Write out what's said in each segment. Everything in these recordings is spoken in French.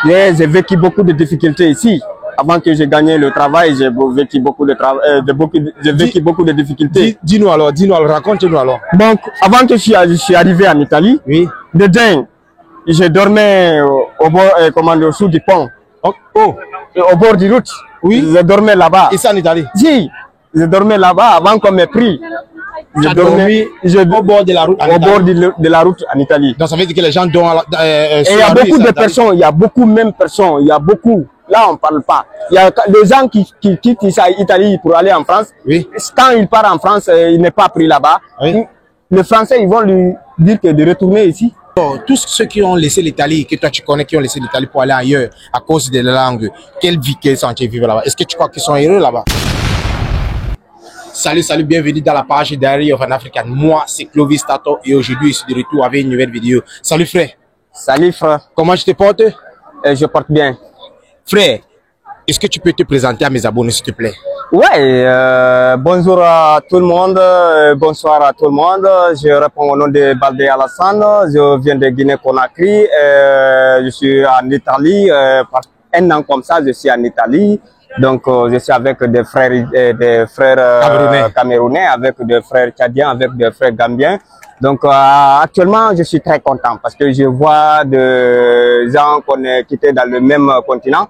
J'ai vécu beaucoup de difficultés ici. Avant que j'ai gagné le travail, j'ai vécu beaucoup de difficultés. Dis-nous alors, raconte-nous alors. Donc, avant que je suis arrivé en Italie, oui. Dedans, je dormais au bord, sous du pont. Au bord du route. Oui. Je dormais là-bas. Et ça en Italie? Si, je dormais là-bas avant qu'on m'ait pris. Je dormais au bord de la route en Italie. Au bord de la route en Italie. Donc ça veut dire que les gens dorment et il y a beaucoup de personnes, il y a beaucoup même personnes, il y a beaucoup. Là, on ne parle pas. Il y a des gens qui quittent l'Italie pour aller en France. Oui. Quand il part en France, il n'est pas pris là-bas. Oui. Les Français, ils vont lui dire que de retourner ici. Tous ceux qui ont laissé l'Italie, que toi tu connais, qui ont laissé l'Italie pour aller ailleurs à cause de la langue, quelle vie qu'ils sont vivre là-bas? Est-ce que tu crois qu'ils sont heureux là-bas? Salut, bienvenue dans la page Diary of an African. Moi, c'est Clovis Tato et aujourd'hui, je suis de retour avec une nouvelle vidéo. Salut frère. Salut frère. Comment je te porte? Je porte bien. Frère, est-ce que tu peux te présenter à mes abonnés s'il te plaît? Ouais, bonjour à tout le monde, bonsoir à tout le monde. Je réponds au nom de Baldé Alassane, je viens de Guinée-Conakry, je suis en Italie, par un an comme ça, je suis en Italie. Donc, je suis avec des frères camerounais, avec des frères tchadiens, avec des frères gambiens. Donc, actuellement, je suis très content parce que je vois des gens qu'on est quittés dans le même continent.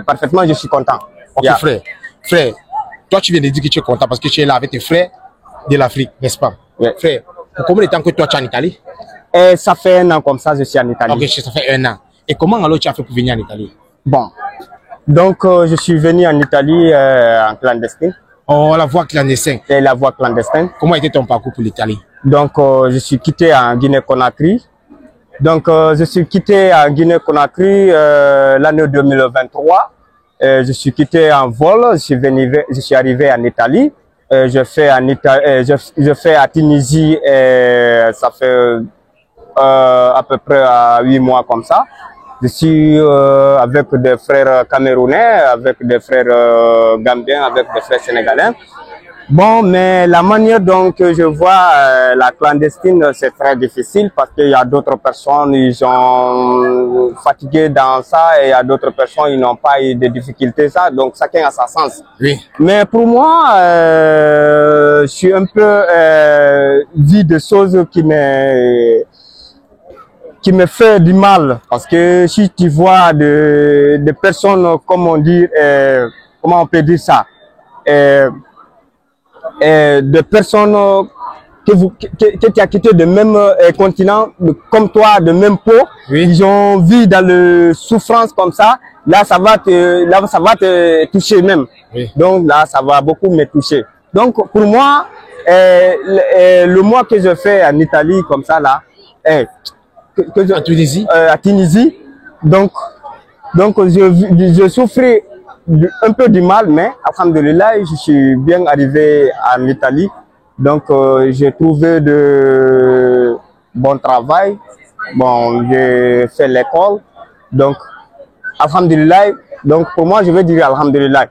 Parfaitement, je suis content. Ok, yeah. Frère, toi, tu viens de dire que tu es content parce que tu es là avec tes frères de l'Afrique, n'est-ce pas? Ouais. Frère, pour combien de temps que toi, tu es en Italie? Ça fait un an comme ça, je suis en Italie. Ok, ça fait un an. Et comment alors tu as fait pour venir en Italie? Bon, donc je suis venu en Italie en clandestin. Oh, la voie clandestine. Et la voie clandestine. Comment était ton parcours pour l'Italie? Donc, je suis quitté en Guinée-Conakry. Donc, je suis quitté en Guinée-Conakry l'année 2023. Je suis quitté en vol. Je suis arrivé en Italie. Je fais à Tunisie. Ça fait à peu près 8 mois comme ça. Je suis avec des frères camerounais, avec des frères gambiens, avec des frères sénégalais. Bon, mais la manière dont je vois la clandestine, c'est très difficile parce qu'il y a d'autres personnes, ils sont fatigués dans ça et il y a d'autres personnes, ils n'ont pas eu de difficultés, ça. Donc, chacun a sa sens. Oui. Mais pour moi, je suis un peu dit des choses qui me fait du mal parce que si tu vois des personnes, comment on peut dire ça, de personnes que tu as quitté de même continent, comme toi, de même peau, oui. Ils ont vu dans le souffrance comme ça, là ça va te toucher même. Oui. Donc là, ça va beaucoup me toucher. Donc pour moi, le mois que je fais en Italie comme ça là, à Tunisie, donc je souffrais un peu du mal, mais alhamdulillah, je suis bien arrivé en Italie. Donc, j'ai trouvé de bon travail. Bon, j'ai fait l'école. Donc, alhamdulillah. Donc, pour moi, je veux dire alhamdulillah.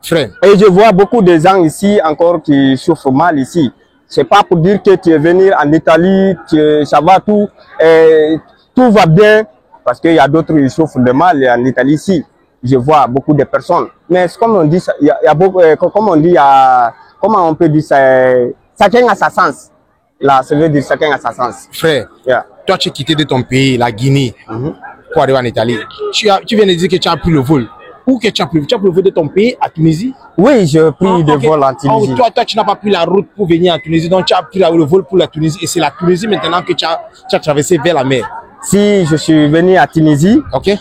Frère. Et je vois beaucoup de gens ici encore qui souffrent mal ici. C'est pas pour dire que tu es venu en Italie, ça va tout, tout va bien, parce qu'il y a d'autres qui souffrent de mal en Italie ici. Je vois beaucoup de personnes. Mais comme on dit, il y a beaucoup, comme on dit, comment on peut dire ça, chacun a sa sens. Là, ça veut dire chacun a sa sens. Frère, yeah. Toi tu es quitté de ton pays, la Guinée, pour arriver en Italie. Tu viens de dire que tu as pris le vol. Où que tu as pris le vol de ton pays à Tunisie? Oui, j'ai pris le vol en Tunisie. Toi, tu n'as pas pris la route pour venir en Tunisie, donc tu as pris le vol pour la Tunisie. Et c'est la Tunisie maintenant que tu as traversé vers la mer. Si je suis venu à Tunisie, okay.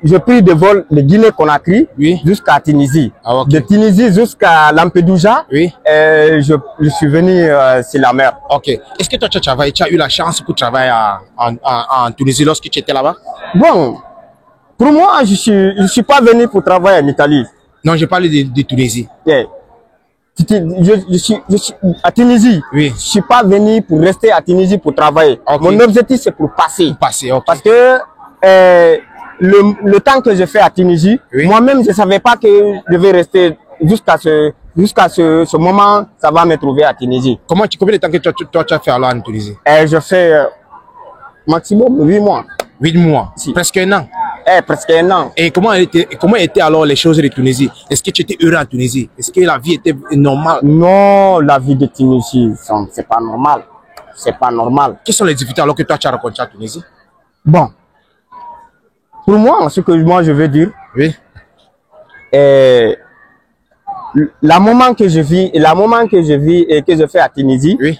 J'ai pris des vols de Guinée-Conakry oui. jusqu'à Tunisie. Ah, okay. De Tunisie jusqu'à Lampedusa, oui. Je suis venu sur la mer. Ok. Est-ce que toi, tu as eu la chance pour travailler en Tunisie lorsque tu étais là-bas? Bon, pour moi, je suis pas venu pour travailler en Italie. Non, je parle de Tunisie. Yeah. Je suis à Tunisie. Oui. Je suis pas venu pour rester à Tunisie pour travailler. Okay. Mon objectif c'est pour passer. Okay. Parce que le temps que je fais à Tunisie, oui. Moi-même je savais pas que je vais rester jusqu'à ce moment. Ça va me trouver à Tunisie. Combien de temps que toi tu as fait alors en Tunisie? Je fais maximum 8 mois. 8 mois. Si. Presque un an. presque un an. Et comment étaient alors les choses de Tunisie? Est-ce que tu étais heureux en Tunisie? Est-ce que la vie était normale? Non, la vie de Tunisie, c'est pas normal. C'est pas normal. Quelles sont les difficultés alors que toi tu as rencontré en Tunisie? Bon, pour moi, ce que moi je veux dire, Oui. la moment que je vis et que je fais à Tunisie, Oui.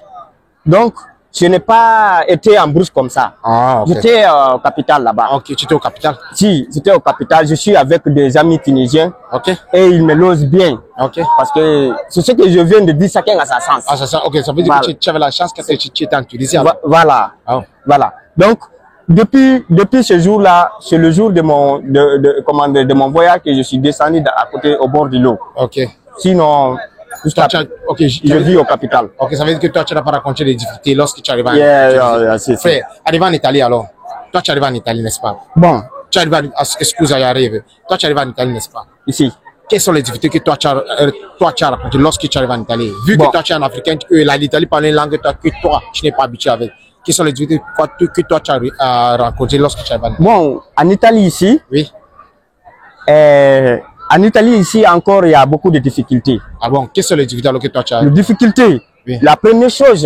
donc je n'ai pas été en brousse comme ça. Ah, ok. J'étais au capital là-bas. Ok, tu étais au capital. Si, j'étais au capital, je suis avec des amis tunisiens Ok. et ils me logent bien. Ok. Parce que c'est ce que je viens de dire, chacun a sa sens. Ah, ça, ok, ça veut dire Voilà. que tu avais la chance que tu étais en Tunisie. Alors. Voilà. Ah. Voilà. Donc, depuis ce jour-là, c'est le jour de mon voyage que je suis descendu à côté, au bord de l'eau. Ok. Sinon, Ok, je vis au capital. Ok, ça veut dire que toi, tu n'as pas rencontré des difficultés lorsque tu arrives en Yeah, Frère, arrivé en Italie alors. Toi, tu arrives en Italie, n'est-ce pas? Bon, Tu arrives excuse, j'y arrive. Toi, tu arrives en Italie, n'est-ce pas? ici. Quelles sont les difficultés que toi, tu as rencontrées lorsque tu arrives en Italie? Vu Bon. que toi, tu es un Africain, l'Italie parle une langue que toi, tu n'es pas habitué avec. Quelles sont les difficultés que toi, tu as rencontrées lorsque tu arrives en Italie? Bon, en Italie ici, Oui. en Italie ici encore, il y a beaucoup de difficultés. Ah bon, quelles sont les difficultés alors que toi, tu as? Les difficultés, Oui. la première chose,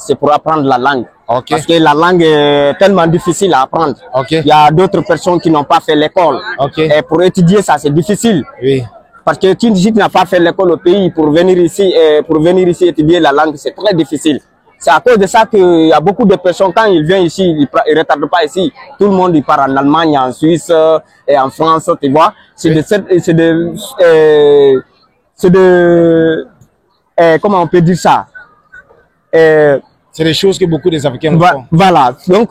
c'est pour apprendre la langue. Ok. Parce que la langue est tellement difficile à apprendre. Ok. Il y a d'autres personnes qui n'ont pas fait l'école. Ok. Et pour étudier ça, c'est difficile. Oui. Parce que si tu n'as pas fait l'école au pays, pour venir ici étudier la langue, c'est très difficile. C'est à cause de ça qu'il y a beaucoup de personnes, quand ils viennent ici, ils ne retardent pas ici. Tout le monde, il part en Allemagne, en Suisse et en France, tu vois. Comment on peut dire ça? C'est des choses que beaucoup des Africains font. Voilà. Donc,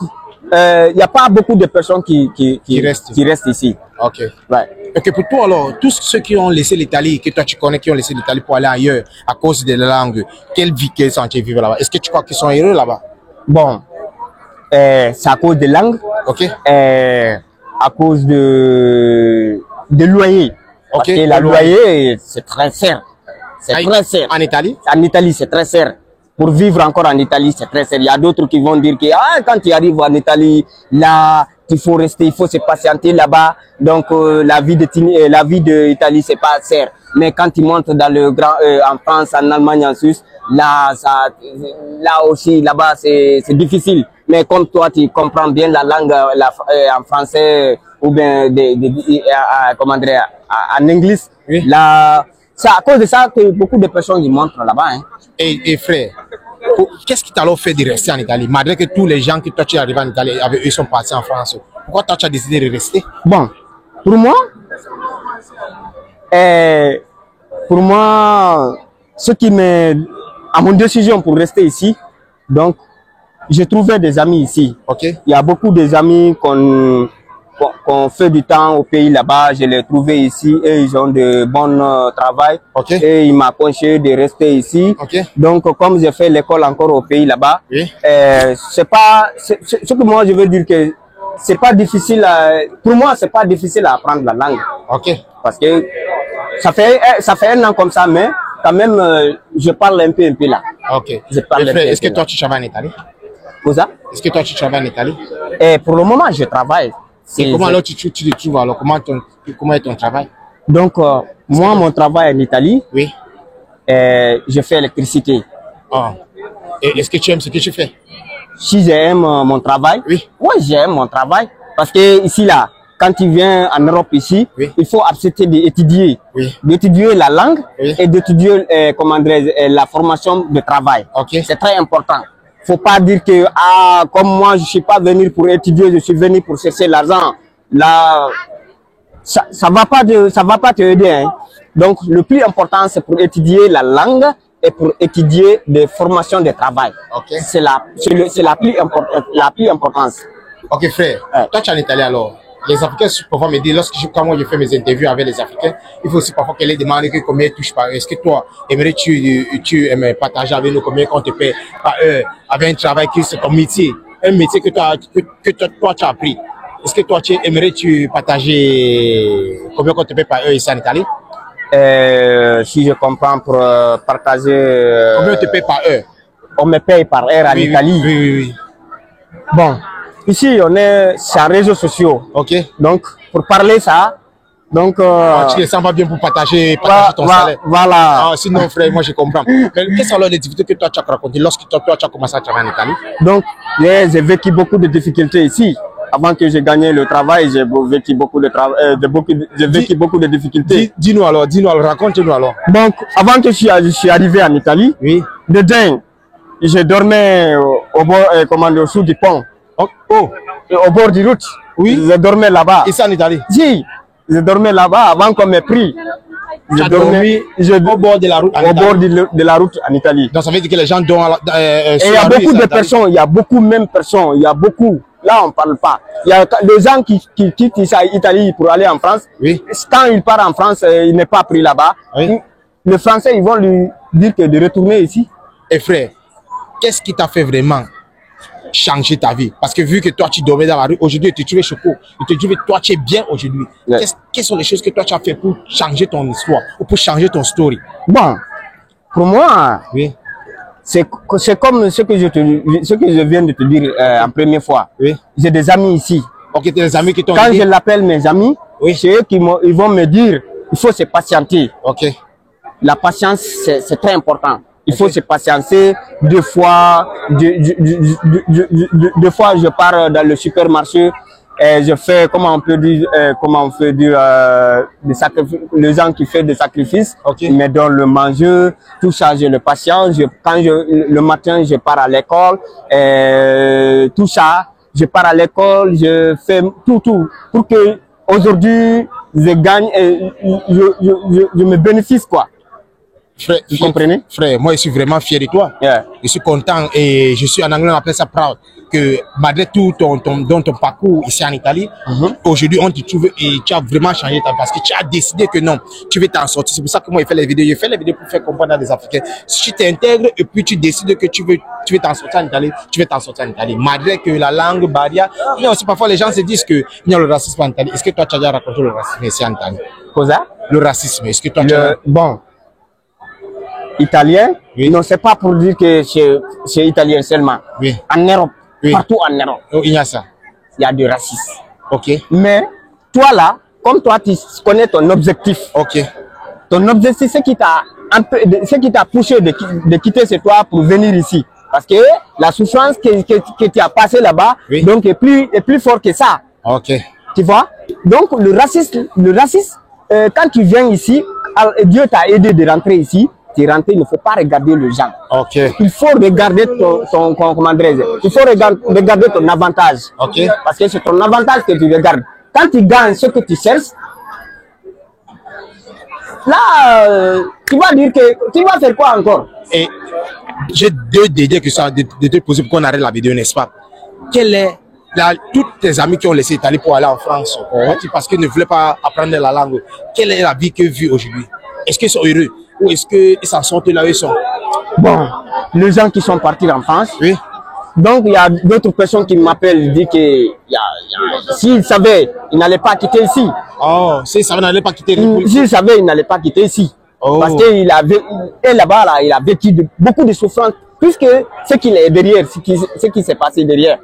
il n'y a pas beaucoup de personnes qui restent ici. Ok. Ouais. Ok, pour toi alors, tous ceux qui ont laissé l'Italie, que toi tu connais, qui ont laissé l'Italie pour aller ailleurs à cause de la langue, quelle vie qu'ils sont vivre là-bas? Est-ce que tu crois qu'ils sont heureux là-bas? Bon, c'est à cause de langue, Ok. à cause de loyer. Parce Ok, que la loyer, c'est très cher. C'est très cher. En Italie? En Italie, c'est très cher. Pour vivre encore en Italie, c'est très cher. Il y a d'autres qui vont dire que quand tu arrives en Italie, là, il faut rester, il faut se patienter là-bas. Donc, la vie d'Italie, c'est pas cher. Mais quand tu montes dans en France, en Allemagne, en Suisse, là aussi, là-bas, c'est difficile. Mais comme toi, tu comprends bien la langue en français ou bien en anglais, Oui. là, c'est à cause de ça que beaucoup de personnes ils montrent là-bas. Hein. Et frère, qu'est-ce qui t'a alors fait de rester en Italie? Malgré que tous les gens que toi tu es arrivé en Italie, avec eux sont partis en France. Pourquoi toi tu as décidé de rester? Bon, pour moi, ce qui à mon décision pour rester ici, donc, j'ai trouvé des amis ici. Ok. Il y a beaucoup des amis qu'on fait du temps au pays là-bas. Je les ai trouvés ici et ils ont de bons travail. Ok. Et ils m'ont conseillé de rester ici. Ok. Donc, comme j'ai fait l'école encore au pays là-bas, Oui. ce que moi je veux dire que c'est pas difficile pour moi, c'est pas difficile à apprendre la langue. Ok. Parce que ça fait un an comme ça, mais quand même, je parle un peu là. Ok. Je parle un peu Est-ce que là. toi tu travailles en Italie? Pour ça? Est-ce que toi tu travailles en Italie? Et pour le moment, je travaille. Et comment alors tu te trouves alors? Comment est ton travail? Donc, moi, mon travail en Italie, Oui. je fais l'électricité. Ah. Et est-ce que tu aimes ce que tu fais? Si j'aime mon travail, Oui. j'aime mon travail. Parce que ici, là, quand tu viens en Europe ici, Oui. il faut accepter d'étudier. Oui. D'étudier la langue Oui. et d'étudier la formation de travail. Ok. C'est très important. Faut pas dire que, comme moi, je suis pas venu pour étudier, je suis venu pour chercher l'argent. Là, ça va pas te aider. Hein. Donc, le plus important, c'est pour étudier la langue et pour étudier des formations de travail. Ok. C'est la plus importante. Ok, frère. Ouais. Toi, tu es en Italie alors. Les Africains parfois me disent, quand moi je fais mes interviews avec les Africains, il faut aussi parfois qu'elle les demande combien ils touchent par eux. Est-ce que toi, tu aimerais partager avec nous combien on te paie par heure avec un travail qui c'est ton métier, un métier que toi tu as appris. Est-ce que toi, tu aimerais partager combien on te paie par heure ici en Italie? Si je comprends pour partager... Combien on te paie par heure? On me paye par heure en Italie. Oui. Bon, ici, on est sur les réseaux sociaux. Ok. Donc, pour parler ça, donc... Tu ne les sens pas bien pour partager ton salaire. Voilà. Ah, sinon, frère, moi, je comprends. Mais quelles sont les difficultés que toi, tu as racontées lorsque toi, tu as commencé à travailler en Italie? Donc, j'ai vécu beaucoup de difficultés ici. Avant que j'ai gagné le travail, j'ai vécu beaucoup de difficultés. Dis-nous alors, raconte-nous alors. Donc, avant que je suis arrivé en Italie, oui. de dingue, je dormais au bord, au sous du pont. Oh. Au bord du route. Oui. Je dormais là-bas. Et ça en Italie? Si, je dormais là-bas avant qu'on m'ait pris. Je dormais au bord de la route en Italie. Au bord de la route en Italie. Donc ça veut dire que les gens dorment et il y a beaucoup de personnes, il y a beaucoup même personnes, il y a beaucoup. Là, on ne parle pas. Il y a des gens qui quittent l'Italie pour aller en France. Oui. Quand il part en France, il n'est pas pris là-bas. Oui. Les Français, ils vont lui dire que de retourner ici. Et frère, qu'est-ce qui t'a fait vraiment changer ta vie? Parce que vu que toi, tu dormais dans la rue, aujourd'hui, tu te trouvais choqué. Tu te trouvais, toi, tu es bien aujourd'hui. Ouais. Quelles sont les choses que toi, tu as fait pour changer ton histoire ou pour changer ton story? Bon, pour moi, oui. C'est comme ce que je viens de te dire en première fois. Oui. J'ai des amis ici. Ok, tu as des amis qui t'ont Quand dit... je l'appelle mes amis, oui. c'est eux ils vont me dire, il faut se patienter. Ok. La patience, c'est très important. Il faut se patienter. Deux fois, je pars dans le supermarché et je fais, comment on peut dire, les gens qui font des sacrifices, okay. me donnent le manger, tout ça, j'ai le patience. Le matin, je pars à l'école, tout ça, je pars à l'école, je fais tout pour que aujourd'hui je gagne et je me bénéficie quoi. Frère, vous comprenez? Frère, moi je suis vraiment fier de toi. Yeah. Je suis content et je suis en anglais on appelle ça proud que malgré tout ton parcours ici en Italie, aujourd'hui on te trouve et tu as vraiment changé ta vie parce que tu as décidé que non, tu veux t'en sortir. C'est pour ça que moi je fais les vidéos. Je fais les vidéos pour faire comprendre à des Africains. Si tu t'intègres et puis tu décides que tu veux t'en sortir en Italie, tu veux t'en sortir en Italie. Malgré que la langue barrière, il y a aussi parfois les gens se disent que il y a le racisme en Italie. Est-ce que toi tu as déjà raconté le racisme ici en Italie? Cosa? Le racisme. Est-ce que toi tu as... Bon. Italien, oui. Non, c'est pas pour dire que c'est italien seulement. Oui. En Europe, oui. Partout en Europe, oh, il y a ça. Il y a du racisme. Ok. Mais toi là, comme toi, tu connais ton objectif. Ok. Ton objectif, c'est qui t'a poussé de quitter chez toi pour venir ici. Parce que la souffrance que tu as passée là-bas, oui. Donc est plus fort que ça. Ok. Tu vois? Donc le racisme, quand tu viens ici, Dieu t'a aidé de rentrer ici. Tu rentres, il ne faut pas regarder les gens. Okay. Il faut regarder il faut regarder ton avantage. Okay. Parce que c'est ton avantage que tu regardes. Quand tu gagnes ce que tu cherches, là, tu vas dire que tu vas faire quoi encore? Et j'ai deux questions de te poser pour qu'on arrête la vidéo, n'est-ce pas? Quelle est toutes tes amis qui ont laissé l'Italie pour aller en France, parce qu'ils ne voulaient pas apprendre la langue, quelle est la vie qu'ils vivent aujourd'hui? Est-ce qu'ils sont heureux? Ou est-ce qu'ils s'en sortent là où ils sont? Bon, les gens qui sont partis en France, oui. Donc il y a d'autres personnes qui m'appellent, disent que s'ils savaient, ils n'allaient pas quitter ici. Oh, s'ils savaient, ils n'allaient pas quitter S'ils savaient, ils n'allaient pas quitter ici. Oh. Parce que là-bas, là, il a vécu beaucoup de souffrances, puisque ce qu'il est derrière, ce qui s'est passé derrière.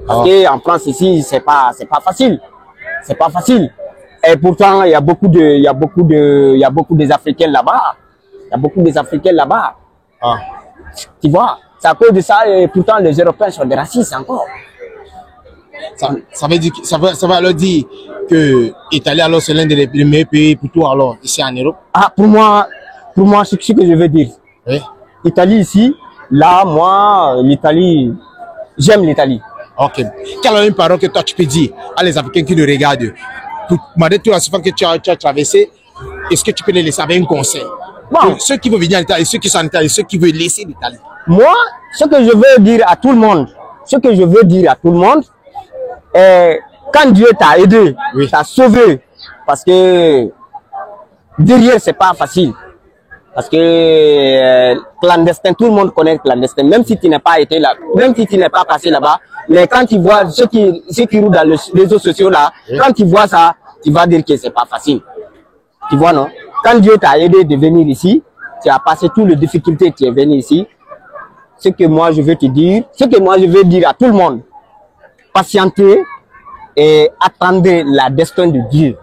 Parce qu'en France, ici, c'est pas facile. C'est pas facile. Et pourtant, il y a beaucoup des Africains là-bas. Il y a beaucoup des Africains là-bas. Ah. Tu vois, c'est à cause de ça, et pourtant les Européens sont des racistes encore. Ça va alors dire que l'Italie, alors, c'est l'un des meilleurs pays pour toi, alors, ici en Europe? Ah, pour moi, c'est ce que je veux dire. Oui. L'Italie ici, là, moi, l'Italie, j'aime l'Italie. Ok. Quelle est une parole que toi, tu peux dire à les Africains qui nous regardent? Malgré tout la souffrance que tu as traversé, est-ce que tu peux les laisser avec un conseil? Bon. Ceux qui veulent venir en Italie, ceux qui sont en Italie, ceux qui veulent laisser l'Italie. Moi, ce que je veux dire à tout le monde, quand Dieu t'a aidé, oui. T'a sauvé, parce que derrière, c'est pas facile. Parce que clandestin, tout le monde connaît clandestin, même si tu n'es pas été là, même si tu n'es pas passé là-bas, mais quand tu vois ceux qui roulent dans les réseaux sociaux là, oui. Quand tu vois ça, tu vas dire que c'est pas facile. Tu vois, non? Quand Dieu t'a aidé de venir ici, tu as passé toutes les difficultés, tu es venu ici. Ce que moi je veux te dire, ce que moi je veux dire à tout le monde, patientez et attendez la destin de Dieu.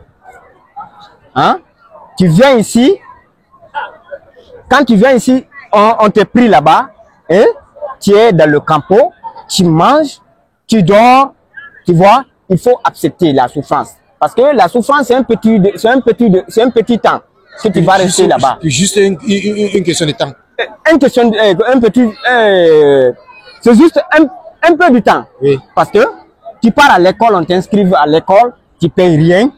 Hein? Tu viens ici, quand tu viens ici, on te prie là-bas, hein? Tu es dans le campo, tu manges, tu dors, tu vois, il faut accepter la souffrance. Parce que la souffrance, c'est un petit temps que tu vas rester là-bas. Juste une question de temps. C'est juste un peu de temps. Oui. Parce que tu pars à l'école, on t'inscrit à l'école, tu payes rien,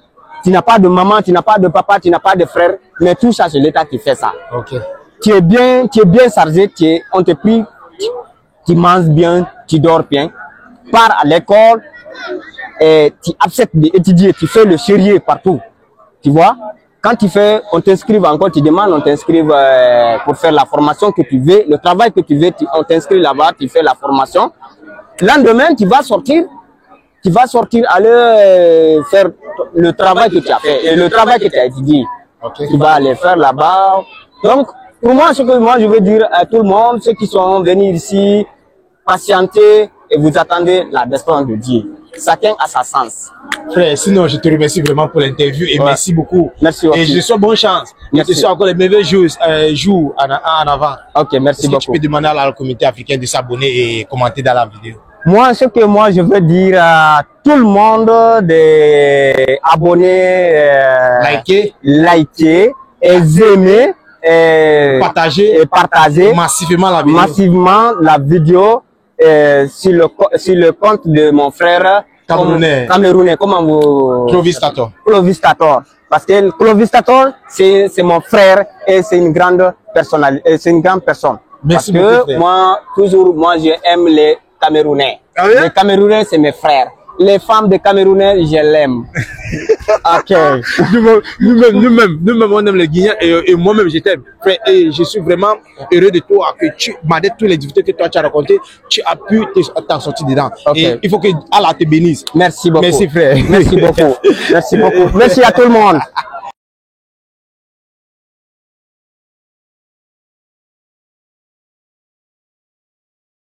tu n'as pas de maman, tu n'as pas de papa, tu n'as pas de frère, mais tout ça, c'est l'État qui fait ça. Ok. Tu es bien chargé, on te prie, tu manges bien, tu dors bien, pars à l'école, et tu acceptes d'étudier, tu fais le sérieux partout. Tu vois? Quand tu fais, on t'inscrit encore, tu demandes, on t'inscrit pour faire la formation que tu veux, le travail que tu veux, on t'inscrit là-bas, tu fais la formation. Le lendemain, tu vas sortir, aller faire le travail que tu as fait et le travail que tu as étudié. Okay. Tu vas aller faire là-bas. Donc, pour moi, ce que moi je veux dire à tout le monde, ceux qui sont venus ici, patientez et vous attendez la destin de Dieu. Chacun a sa sens. Frère, sinon je te remercie vraiment pour l'interview et merci beaucoup. Merci beaucoup. Et je te souhaite bonne chance. Merci. Je te souhaite encore les meilleurs jours en avant. Ok, merci beaucoup. Tu peux demander à la communauté africaine de s'abonner et commenter dans la vidéo. Moi, ce que moi je veux dire à tout le monde d'abonner, liker et aimer et partager massivement la vidéo sur le compte de mon frère camerounais. Comment vous? Clovis Tator. Clovis Tator. Parce que Clovis Tator, c'est mon frère et c'est une grande personnalité, c'est une grande personne. Merci parce beaucoup, que frère. moi, j'aime les Camerounais. Ah oui? Les Camerounais, c'est mes frères. Les femmes de Camerounais, je l'aime. Ok. Nous-mêmes, on aime les Guinéens et moi-même, je t'aime. Et je suis vraiment heureux de toi, que malgré toutes les difficultés que toi tu as racontées, tu as pu t'en sortir dedans. Okay. Et il faut que Allah te bénisse. Merci beaucoup. Merci, frère. Merci beaucoup. Merci beaucoup. Merci à tout le monde.